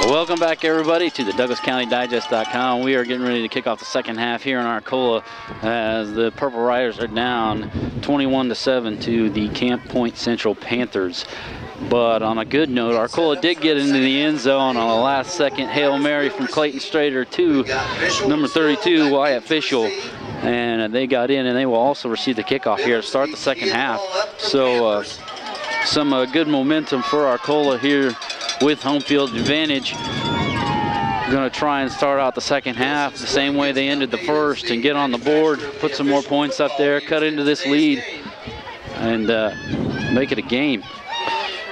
Welcome back, everybody, to the DouglasCountyDigest.com. We are getting ready to kick off the second half here in Arcola as the Purple Riders are down 21-7 to the Camp Point Central Panthers. But on a good note, Arcola did get into the end zone on a last-second Hail Mary from Clayton Strader to number 32, Wyatt Fishel. And they got in, and they will also receive the kickoff here to start the second half. So some good momentum for Arcola here with home field advantage. Going to try and start out the second half the same way they ended the first and get on the board, put some more points up there, cut into this lead, and make it a game.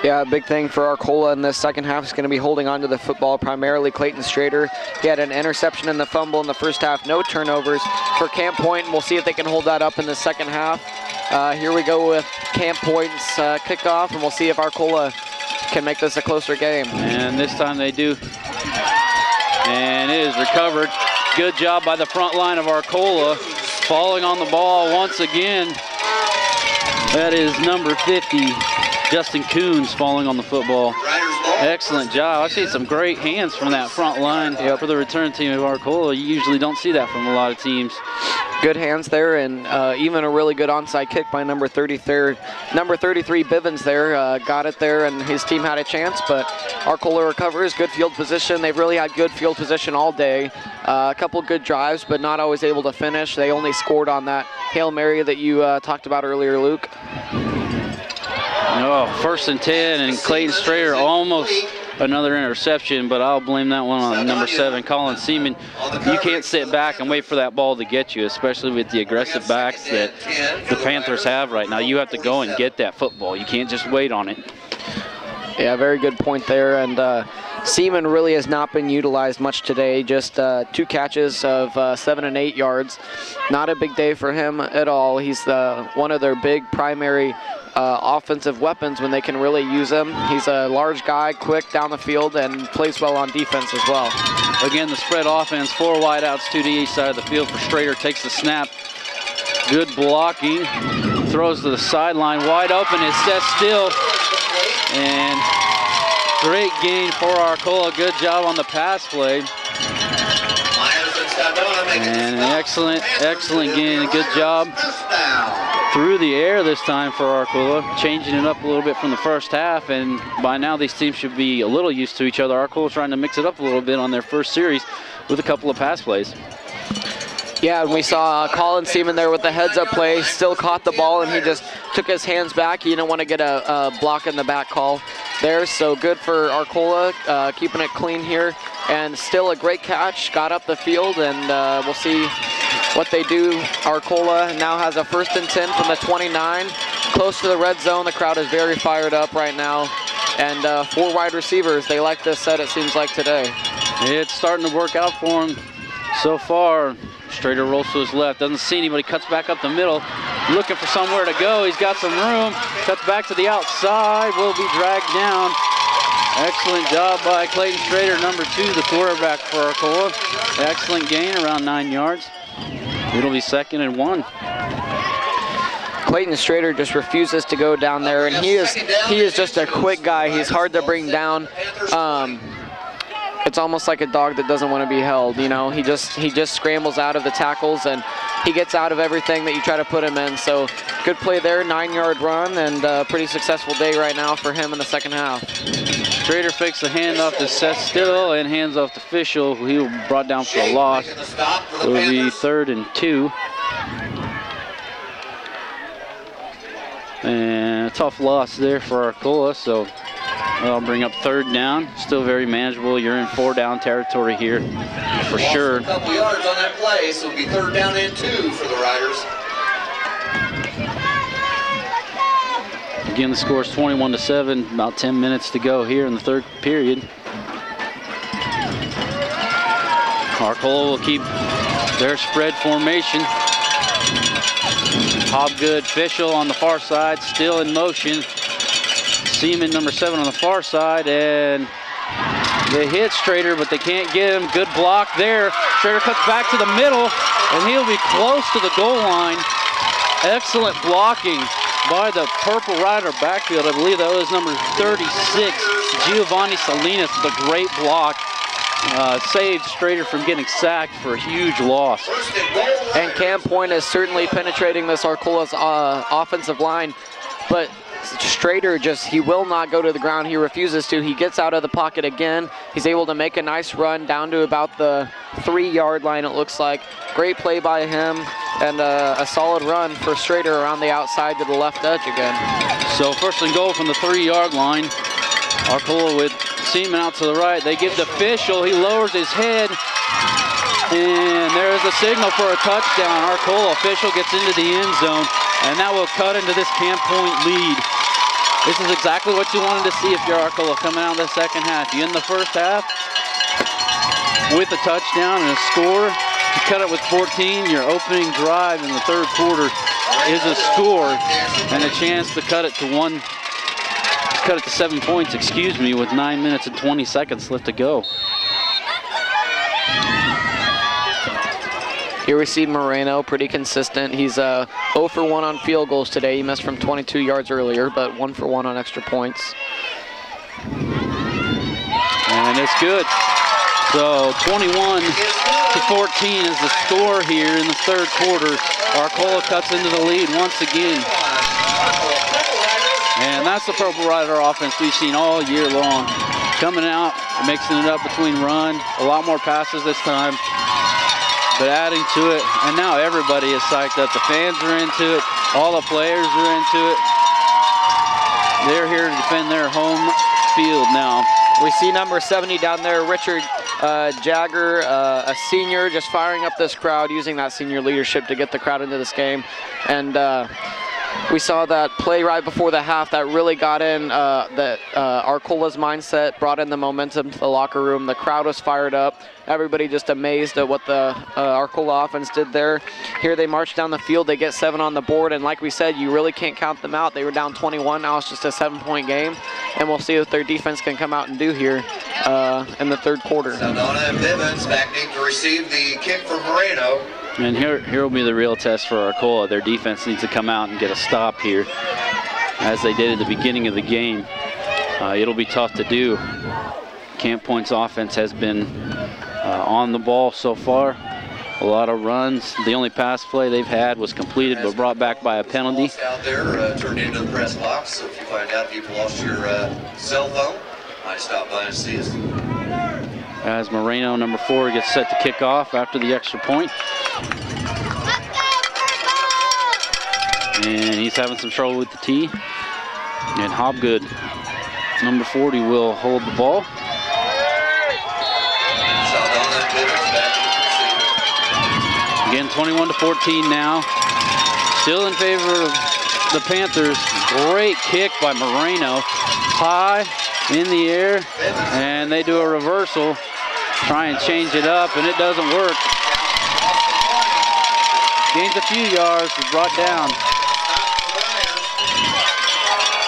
Yeah, a big thing for Arcola in this second half is going to be holding on to the football, primarily Clayton Strader. He had an interception in the fumble in the first half, no turnovers for Camp Point, and we'll see if they can hold that up in the second half. Here we go with Camp Point's kickoff, and we'll see if Arcola can make this a closer game. And this time they do. And it is recovered. Good job by the front line of Arcola, falling on the ball once again. That is number 50. Justin Coons falling on the football. Excellent job. I've seen some great hands from that front line for the return team of Arcola. You usually don't see that from a lot of teams. Good hands there, and even a really good onside kick by number 33. Number 33, Bivens there, got it there, and his team had a chance, but Arcola recovers. Good field position. They've really had good field position all day. A couple good drives, but not always able to finish. They only scored on that Hail Mary that you talked about earlier, Luke. Oh, 1st and 10, and Clayton Strader almost another interception, but I'll blame that one on number 7, Colin Seaman. You can't sit back and wait for that ball to get you, especially with the aggressive backs that the Panthers have right now. You have to go and get that football. You can't just wait on it. Yeah, very good point there, and Seaman really has not been utilized much today, just 2 catches of 7 and 8 yards. Not a big day for him at all. He's one of their big primary offensive weapons when they can really use him. He's a large guy, quick down the field, and plays well on defense as well. Again, the spread offense, 4 wideouts, 2 to each side of the field for Strader. Takes the snap. Good blocking. Throws to the sideline. Wide open is set still. And great gain for Arcola. Good job on the pass play. And an excellent gain. Good job through the air this time for Arcola, changing it up a little bit from the first half, and by now these teams should be a little used to each other. Arcola trying to mix it up a little bit on their first series with a couple of pass plays. Yeah, and we saw Colin Seaman there with the heads-up play, still caught the ball, and he just took his hands back. He didn't want to get a block in the back call there, so good for Arcola, keeping it clean here, and still a great catch, got up the field, and we'll see what they do. Arcola now has a 1st and 10 from the 29, close to the red zone. The crowd is very fired up right now, and 4 wide receivers. They like this set, it seems like, today. It's starting to work out for him so far. Strader rolls to his left, doesn't see anybody, cuts back up the middle, looking for somewhere to go. He's got some room, cuts back to the outside, will be dragged down. Excellent job by Clayton Strader, number 2, the quarterback for Arcola. Excellent gain, around 9 yards. It'll be 2nd and 1. Clayton Strader just refuses to go down there, and he is just a quick guy. He's hard to bring down. It's almost like a dog that doesn't want to be held, you know. He just scrambles out of the tackles, and he gets out of everything that you try to put him in. So good play there, 9-yard run, and a pretty successful day right now for him in the second half. Strader fakes the handoff to Seth Still and hands off to Fishel, who he will brought down for a loss. It will be 3rd and 2. And a tough loss there for Arcola, so I'll bring up 3rd down. Still very manageable. You're in 4-down territory here for sure. A couple yards on that play, so it'll be 3rd down and 2 for the Riders. Again, the score is 21-7. About 10 minutes to go here in the 3rd period. Arcola will keep their spread formation. Hobgood, Fishel on the far side, still in motion. Seaman, number 7 on the far side, and they hit Strader, but they can't get him. Good block there. Strader cuts back to the middle, and he'll be close to the goal line. Excellent blocking by the Purple Rider backfield. I believe that was number 36, Giovanni Salinas, with a great block. Saved Strader from getting sacked for a huge loss. And Camp Point is certainly penetrating this Arcola's offensive line, but Strader he will not go to the ground. He refuses to. He gets out of the pocket again. He's able to make a nice run down to about the 3-yard line, it looks like. Great play by him, and a solid run for Strader around the outside to the left edge again. So 1st and goal from the 3-yard line. Arcola with Seaman out to the right. They give the official. He lowers his head, and there's a signal for a touchdown. Arcola official gets into the end zone, and that will cut into this Camp Point lead. This is exactly what you wanted to see if you're Arcola coming out of the second half. You end the first half with a touchdown and a score. You cut it with 14. Your opening drive in the 3rd quarter is a score and a chance to cut it to 7 points, excuse me, with 9 minutes and 20 seconds left to go. Here we see Moreno, pretty consistent. He's 0 for 1 on field goals today. He missed from 22 yards earlier, but 1 for 1 on extra points. And it's good. So 21 to 14 is the score here in the 3rd quarter. Arcola cuts into the lead once again. And that's the Purple Rider offense we've seen all year long. Coming out, mixing it up between run, a lot more passes this time, but adding to it, and now everybody is psyched up. The fans are into it, all the players are into it. They're here to defend their home field now. We see number 70 down there, Richard Jagger, a senior, just firing up this crowd, using that senior leadership to get the crowd into this game. And we saw that play right before the half that really got in Arcola's mindset, brought in the momentum to the locker room. The crowd was fired up. Everybody just amazed at what the Arcola offense did there. Here they march down the field. They get 7 on the board, and like we said, you really can't count them out. They were down 21. Now it's just a 7-point game, and we'll see what their defense can come out and do here in the 3rd quarter. Saldana and Bivens back in to receive the kick from Moreno. And here will be the real test for Arcola. Their defense needs to come out and get a stop here, as they did at the beginning of the game. It'll be tough to do. Camp Point's offense has been on the ball so far. A lot of runs. The only pass play they've had was completed but brought back by a penalty. Out there, turned into the press box. So if you find out you've lost your cell phone, might stop by and see us. As Moreno, number 4, gets set to kick off after the extra point. And he's having some trouble with the tee. And Hobgood, number 40, will hold the ball. Again, 21 to 14 now. Still in favor of the Panthers. Great kick by Moreno. High in the air, and they do a reversal. Try and change it up, and it doesn't work. Gains a few yards, but brought down.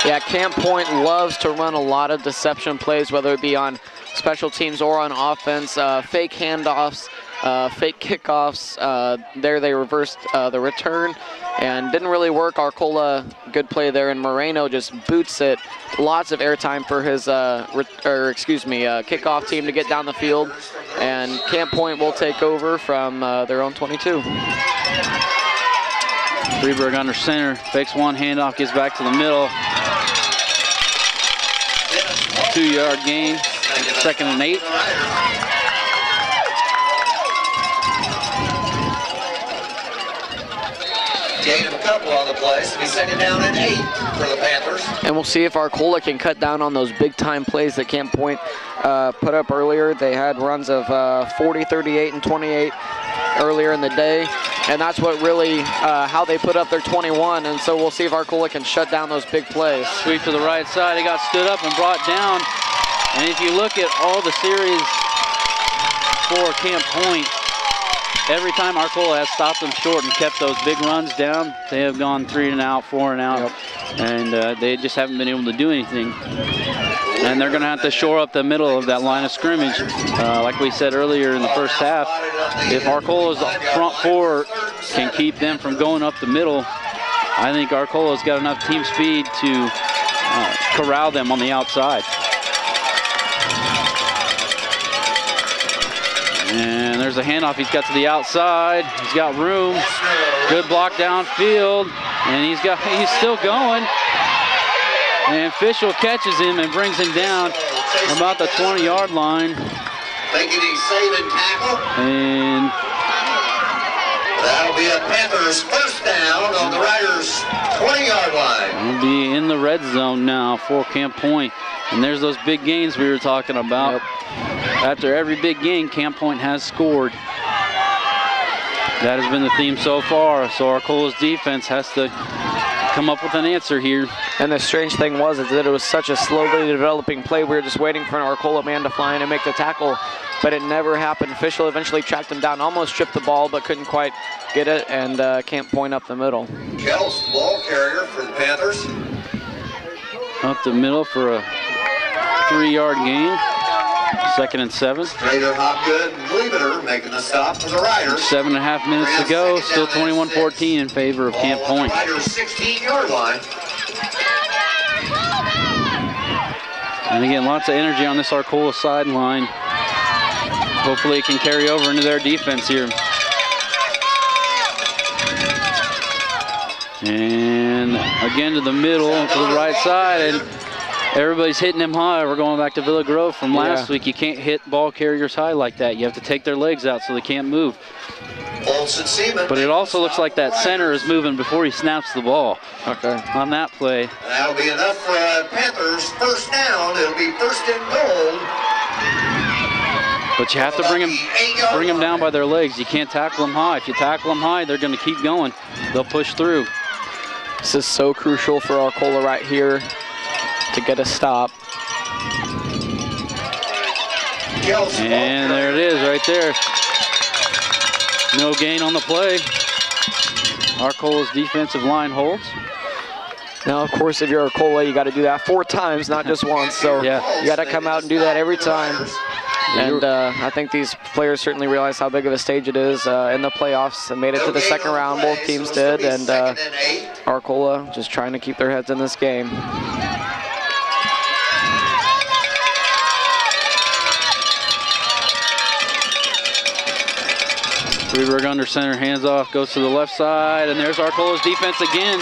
Yeah, Camp Point loves to run a lot of deception plays, whether it be on special teams or on offense. Fake handoffs, fake kickoffs. There they reversed the return and didn't really work. Arcola, good play there, and Moreno just boots it. Lots of airtime for his, kickoff team to get down the field. And Camp Point will take over from their own 22. Freeberg under center, fakes one handoff, gets back to the middle. 2-yard gain, 2nd and 8. Gain of a couple on the play, so he's 2nd down and 8 for the Panthers. And we'll see if Arcola can cut down on those big-time plays that Camp Point put up earlier. They had runs of 40, 38, and 28 earlier in the day, and that's what really how they put up their 21. And so we'll see if Arcola can shut down those big plays. Sweep to the right side. He got stood up and brought down. And if you look at all the series for Camp Point, every time Arcola has stopped them short and kept those big runs down, they have gone 3 and out, 4 and out, and they just haven't been able to do anything. And they're going to have to shore up the middle of that line of scrimmage. Like we said earlier in the first half, if Arcola's front 4 can keep them from going up the middle, I think Arcola's got enough team speed to corral them on the outside. And there's a handoff he's got to the outside. He's got room. Good block downfield. And he's still going. And Fischel catches him and brings him down about the 20-yard line. Thinking he's saving tackle. And that'll be a Panthers first down on the Riders' 20-yard line. we'll be in the red zone now for Camp Point. And there's those big gains we were talking about. Yep. After every big game, Camp Point has scored. That has been the theme so far. So Arcola's defense has to come up with an answer here. And the strange thing was that it was such a slowly developing play. We were just waiting for an Arcola man to fly in and make the tackle, but it never happened. Fischel eventually tracked him down, almost tripped the ball, but couldn't quite get it, and Camp Point up the middle. Kels, the ball carrier for the Panthers. Up the middle for a 3-yard gain. 2nd and 7. Strader, Hopgood, and Liebener making the stop for the Riders. 7.5 minutes to go. Still 21-14 in favor of Camp Point. Riders' 16-yard line. And again, lots of energy on this Arcola sideline. Hopefully it can carry over into their defense here. And again to the middle, to the right side, and everybody's hitting them high. We're going back to Villa Grove from last week. You can't hit ball carriers high like that. You have to take their legs out so they can't move. But it also looks like that center is moving before he snaps the ball. Okay. On that play. And that'll be enough for Panthers first down. It'll be 1st and goal. But you have to bring them down by their legs. You can't tackle them high. If you tackle them high, they're going to keep going. They'll push through. This is so crucial for Arcola right here to get a stop. And there it is right there. No gain on the play. Arcola's defensive line holds. Now, of course, if you're Arcola, you got to do that 4 times, not just once. So you got to come out and do that every time. And I think these players certainly realize how big of a stage it is in the playoffs. They made it to the 2nd round, both teams did. And Arcola just trying to keep their heads in this game. Freeberg under center, hands off, goes to the left side, and there's Arcola's defense again.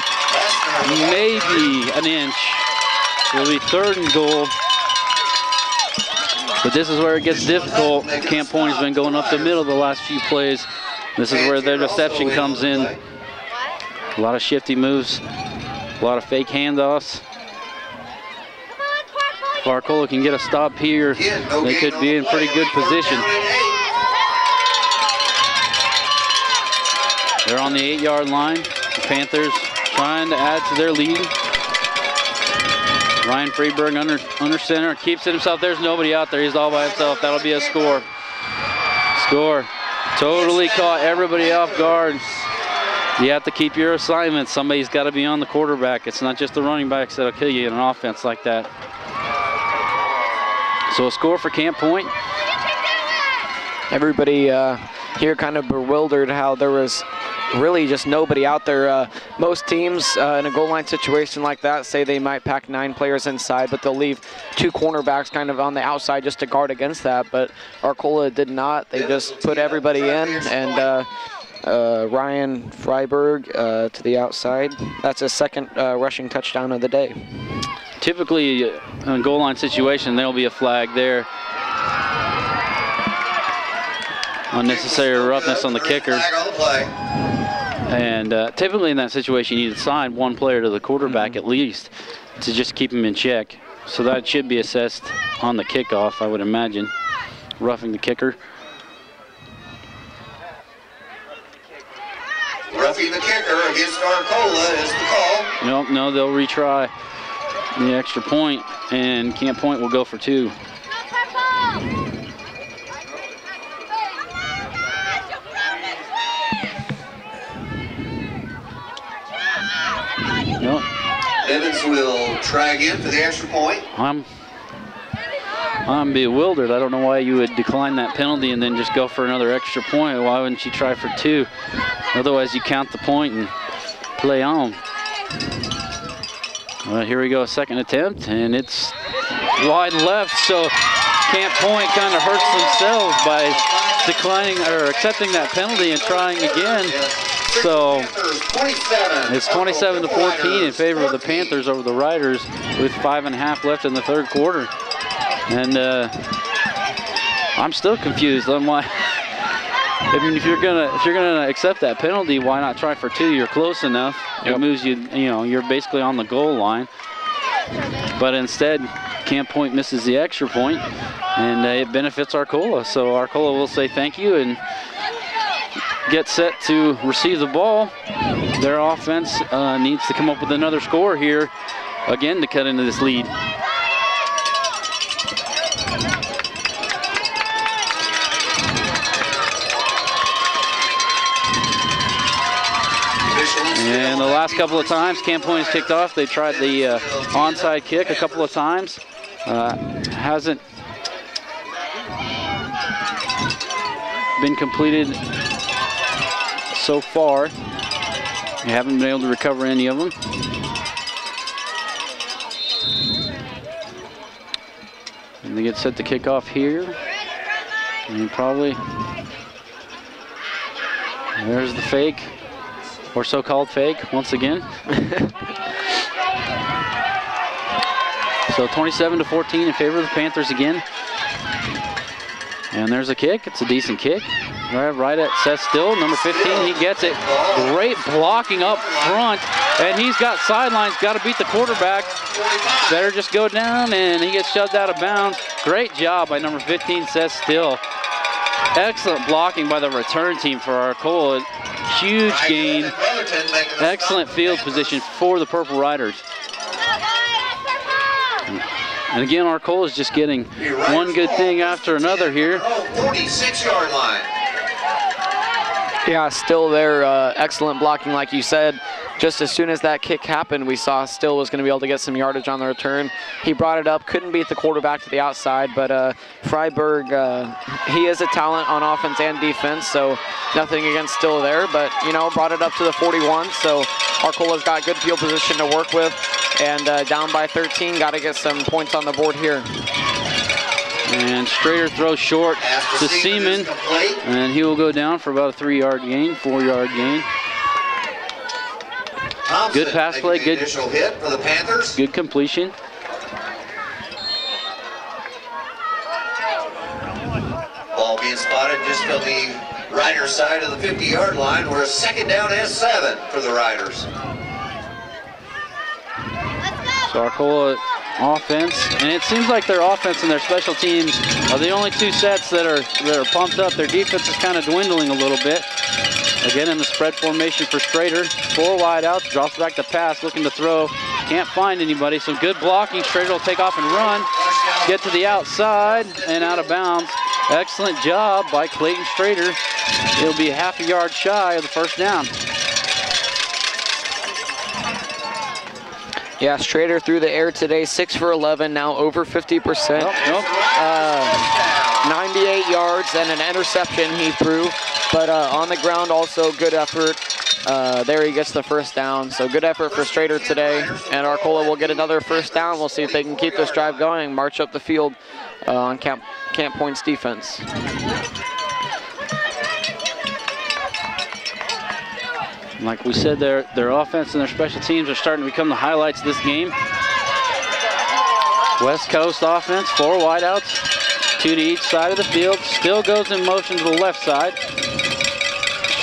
Maybe an inch. It'll be 3rd and goal. But this is where it gets difficult. Camp Point has been going up the middle the last few plays. This is where their deception comes in. A lot of shifty moves, a lot of fake handoffs. If Arcola can get a stop here, they could be in pretty good position. They're on the 8-yard line. The Panthers trying to add to their lead. Ryan Freeberg under center, keeps it himself. There's nobody out there. He's all by himself. That'll be a score. Score. Totally caught everybody off guard. You have to keep your assignments. Somebody's got to be on the quarterback. It's not just the running backs that'll kill you in an offense like that. So a score for Camp Point. Everybody here kind of bewildered how there was really just nobody out there. Most teams in a goal line situation like that say they might pack 9 players inside, but they'll leave 2 cornerbacks kind of on the outside just to guard against that. But Arcola did not. They just put everybody in, and Ryan Freiberg to the outside. That's his 2nd rushing touchdown of the day. Typically, in a goal line situation, there'll be a flag there. Unnecessary roughness on the kicker. And typically in that situation, you need to assign 1 player to the quarterback at least to just keep him in check. So that should be assessed on the kickoff, I would imagine. Roughing the kicker. Roughing the kicker against Arcola is the call. No, they'll retry the extra point, and Camp Point will go for 2. Nope. Evans will try again for the extra point. I'm bewildered. I don't know why you would decline that penalty and then just go for another extra point. Why wouldn't you try for 2? Otherwise, you count the point and play on. Well, here we go, second attempt, and it's wide left, so Camp Point kind of hurts themselves by declining or accepting that penalty and trying again. So it's 27-14 in favor of the Panthers over the Riders with 5.5 left in the third quarter. And I'm still confused on why. I mean, if you're gonna accept that penalty, why not try for 2? You're close enough. Yep. It moves you. You know, you're basically on the goal line. But instead, Camp Point misses the extra point, and it benefits Arcola. So Arcola will say thank you and get set to receive the ball. Their offense needs to come up with another score here again to cut into this lead. And the last couple of times Camp Point has kicked off, they tried the onside kick a couple of times. Hasn't been completed so far. We haven't been able to recover any of them. And they get set to kick off here. And probably, there's the fake. Or so-called fake, once again. So 27-14 in favor of the Panthers again. And there's a kick. It's a decent kick. Right at Seth Still, number 15. He gets it. Great blocking up front. And he's got sidelines. Got to beat the quarterback. Better just go down, and he gets shoved out of bounds. Great job by number 15, Seth Still. Excellent blocking by the return team for Arcola. Huge gain. Excellent field position for the Purple Riders. And again, Arcola is just getting one good thing after another here. 46-yard line. Yeah, Still there. Excellent blocking, like you said. Just as soon as that kick happened, we saw Still was going to be able to get some yardage on the return. He brought it up, couldn't beat the quarterback to the outside, but Freiberg, he is a talent on offense and defense, so nothing against Still there, but, you know, brought it up to the 41, so Arcola's got good field position to work with, and down by 13, got to get some points on the board here. And Strader throws short to Seaman, and he will go down for about a 3-yard gain, 4-yard gain. Thompson, good pass play, good initial hit for the Panthers. Good completion. Ball being spotted just on the Rider side of the 50-yard line, where a second down and 7 for the Riders. So Arcola offense, and it seems like their offense and their special teams are the only two sets that are pumped up. Their defense is kind of dwindling a little bit. Again in the spread formation for Strader. 4 wide outs, drops back to pass, looking to throw. Can't find anybody, so good blocking. Strader will take off and run. Get to the outside and out of bounds. Excellent job by Clayton Strader. It'll be half a yard shy of the first down. Yeah, Strader through the air today, 6 for 11, now over 50%. 98 yards and an interception he threw, but on the ground also good effort. There he gets the first down, so good effort for Strader today, and Arcola will get another first down. We'll see if they can keep this drive going, march up the field on Camp Point's defense. Like we said, their offense and their special teams are starting to become the highlights of this game. West Coast offense, 4 wideouts, 2 to each side of the field. Still goes in motion to the left side.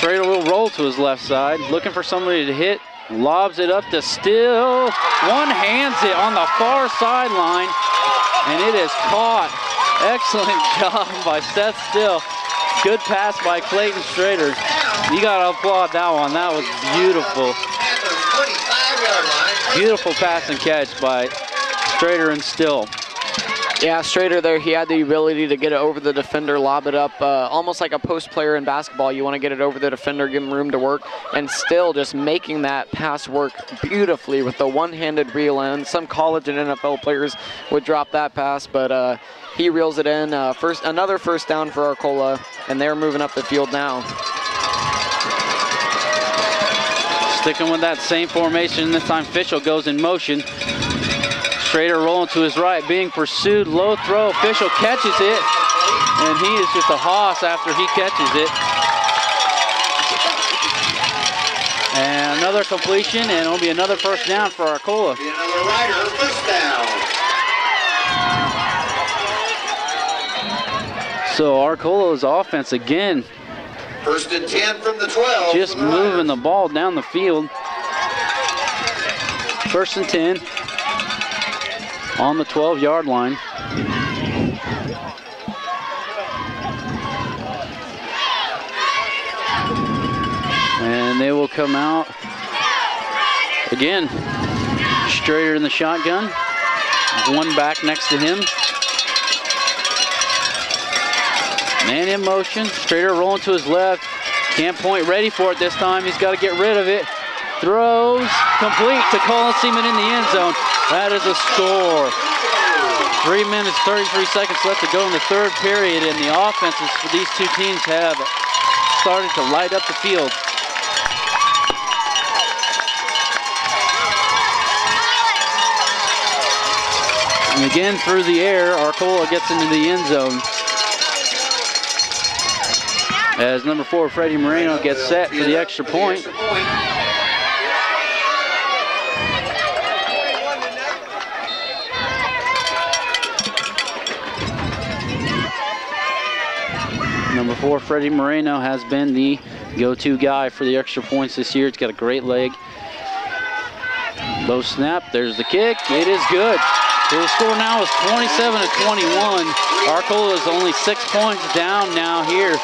Strader will roll to his left side, looking for somebody to hit. Lobs it up to Still. One-hands it on the far sideline, and it is caught. Excellent job by Seth Still. Good pass by Clayton Strader. You gotta applaud that one. That was beautiful. Beautiful pass and catch by Strader and Still. Yeah, Strader there, he had the ability to get it over the defender, lob it up, almost like a post player in basketball. You want to get it over the defender, give him room to work, and Still just making that pass work beautifully with the one-handed reel in. Some college and NFL players would drop that pass, but he reels it in. Another first down for Arcola, and they're moving up the field now. Sticking with that same formation, this time Fischel goes in motion. Schrader rolling to his right, being pursued. Low throw, official catches it. And he is just a hoss after he catches it. And another completion, and it'll be another first down for Arcola. Another rider, first down. So Arcola's offense again. First and 10 from the 12. Just moving the ball down the field. First and 10 on the 12-yard line. And they will come out again. Schrader in the shotgun. One back next to him. Man in motion. Schrader rolling to his left. Camp Point ready for it this time. He's got to get rid of it. Throws complete to Colin Seaman in the end zone. That is a score. 3 minutes, 33 seconds left to go in the third period, and the offenses for these two teams have started to light up the field. And again, through the air, Arcola gets into the end zone. As number 4, Freddie Moreno gets set for the extra point. Number 4, Freddie Moreno has been the go-to guy for the extra points this year. It's got a great leg. Low snap, there's the kick. It is good. So the score now is 27-21. Arcola is only 6 points down now here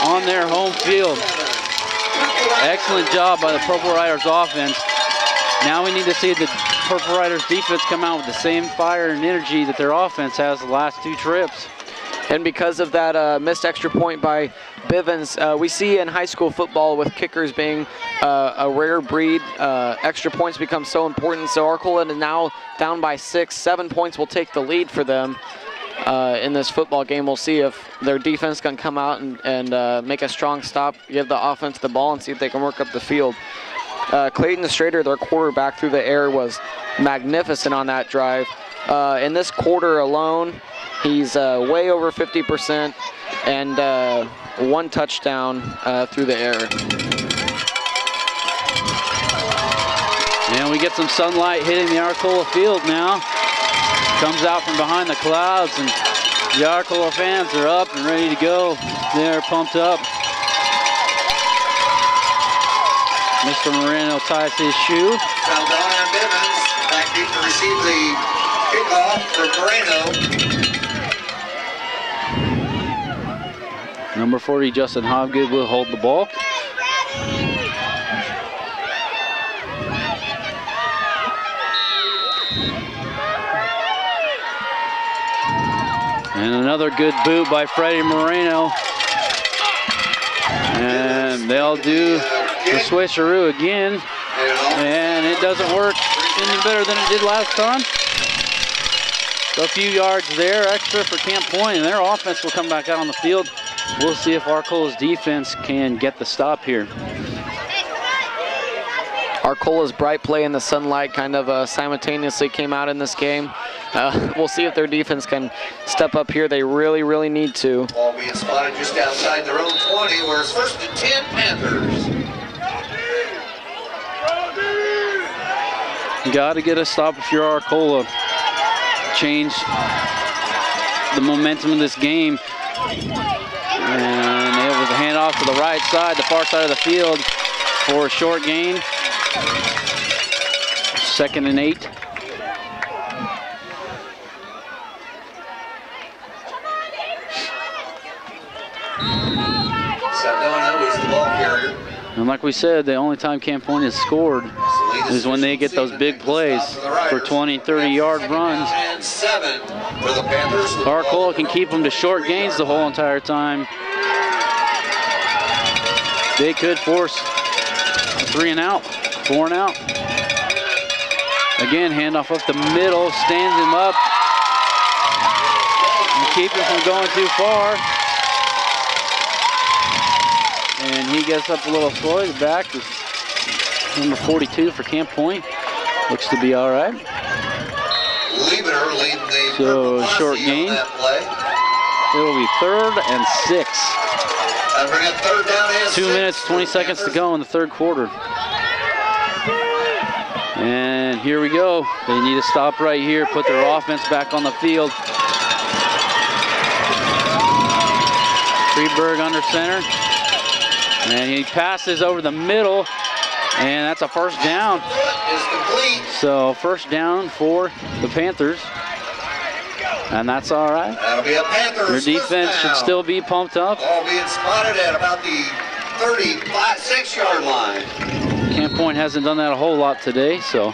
on their home field. Excellent job by the Purple Riders offense. Now we need to see the Purple Riders defense come out with the same fire and energy that their offense has the last 2 trips. And because of that missed extra point by Bivens, we see in high school football with kickers being a rare breed, extra points become so important. So Arcola is now down by 6. 7 points will take the lead for them in this football game. We'll see if their defense can come out and make a strong stop, give the offense the ball, and see if they can work up the field. Clayton Schrader, their quarterback through the air, was magnificent on that drive. In this quarter alone, he's way over 50% and 1 touchdown through the air. And we get some sunlight hitting the Arcola field now. Comes out from behind the clouds, and the Arcola fans are up and ready to go. They're pumped up. Mr. Moreno ties his shoe. Saldana and Bivens back deep to receive the kickoff for Moreno. Number 40, Justin Hobgood, will hold the ball. And another good boot by Freddie Moreno. And they'll do the switcheroo again. And it doesn't work any better than it did last time. So a few yards there extra for Camp Point, and their offense will come back out on the field. We'll see if Arcola's defense can get the stop here. Arcola's bright play in the sunlight kind of simultaneously came out in this game. We'll see if their defense can step up here. They really, really need to. Ball being spotted just outside their own 20, where it's first and 10 Panthers. You got to get a stop if you're Arcola. Change the momentum of this game. And it was a handoff to the right side, the far side of the field for a short gain. 2nd and 8. Saldana is the ball carrier. And like we said, the only time Camp Point has scored is when they get those big plays for 20, 30-yard runs. And 7 for the Panthers. Arcola can keep them to short gains the whole entire time. They could force a 3 and out, 4 and out. Again, handoff up the middle, stands him up, and keep him from going too far. And he gets up a little slow. He's back. Number 42 for Camp Point. Looks to be all right. Liebener leading the So, Purple short Posse gain. on that play. It'll be 3rd and 6. That'll bring up 3rd down and 2 6 minutes, for 20 the seconds to Panthers. go in the 3rd quarter. And here we go. They need to stop right here, put their offense back on the field. Freeberg under center. And he passes over the middle, and that's a 1st down. Is complete. So 1st down for the Panthers. And that's all right. That'll be a Panthers. Their defense first should down. still be pumped up. Ball being spotted at about the 36-yard line. Camp Point hasn't done that a whole lot today, so.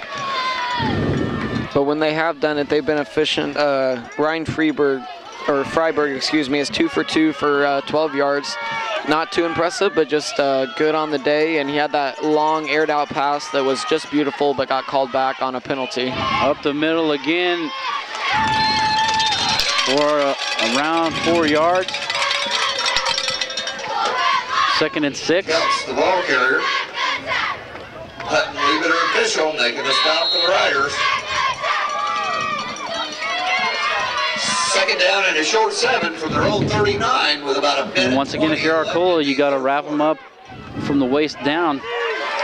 But when they have done it, they've been efficient. Ryan Freiberg, excuse me, is 2 for 2 for 12 yards. Not too impressive, but just good on the day. And he had that long aired out pass that was just beautiful, but got called back on a penalty. Up the middle again for around 4 yards. 2nd and 6. Counts the ball carrier. Hutton, Liebener, and Bishop making a stop for the Riders. 2nd down and a short 7 from their own 39 with about a minute. And once again, if you're Arcola, you got to wrap them up from the waist down. In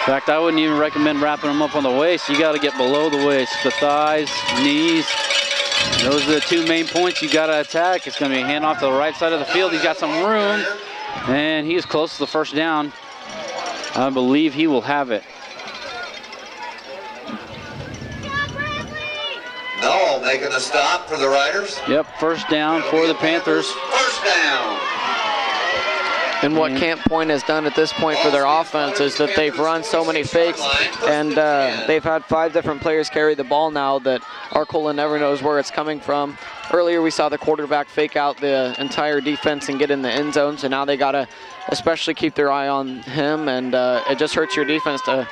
fact, I wouldn't even recommend wrapping them up on the waist. You got to get below the waist, the thighs, knees. Those are the 2 main points you got to attack. It's going to be a handoff to the right side of the field. He's got some room, and he is close to the 1st down. I believe he will have it. No, making a stop for the Riders. Yep, 1st down for the Panthers. 1st down. And what Camp Point has done at this point for their offense is that they've run so many fakes, and they've had 5 different players carry the ball now that Arcola never knows where it's coming from. Earlier we saw the quarterback fake out the entire defense and get in the end zone, so now they got to especially keep their eye on him, and it just hurts your defense to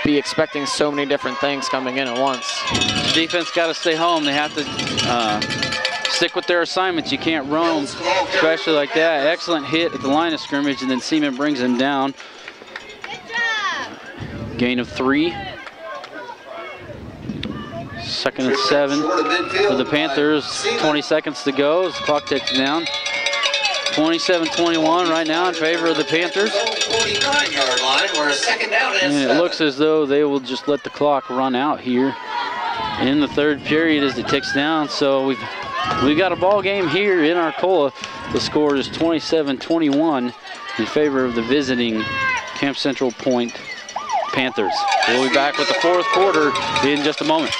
be expecting so many different things coming in at once. Defense got to stay home. They have to stick with their assignments. You can't roam, especially like that. Excellent hit at the line of scrimmage, and then Seaman brings him down. Gain of 3. 2nd and 7 for the Panthers. 20 seconds to go as the clock ticks down. 27-21 right now in favor of the Panthers. 49-yard line, where a 2nd down and And it looks as though they will just let the clock run out here in the 3rd period as it ticks down. So we've got a ball game here in Arcola. The score is 27-21 in favor of the visiting Camp Central Point Panthers. We'll be back with the 4th quarter in just a moment.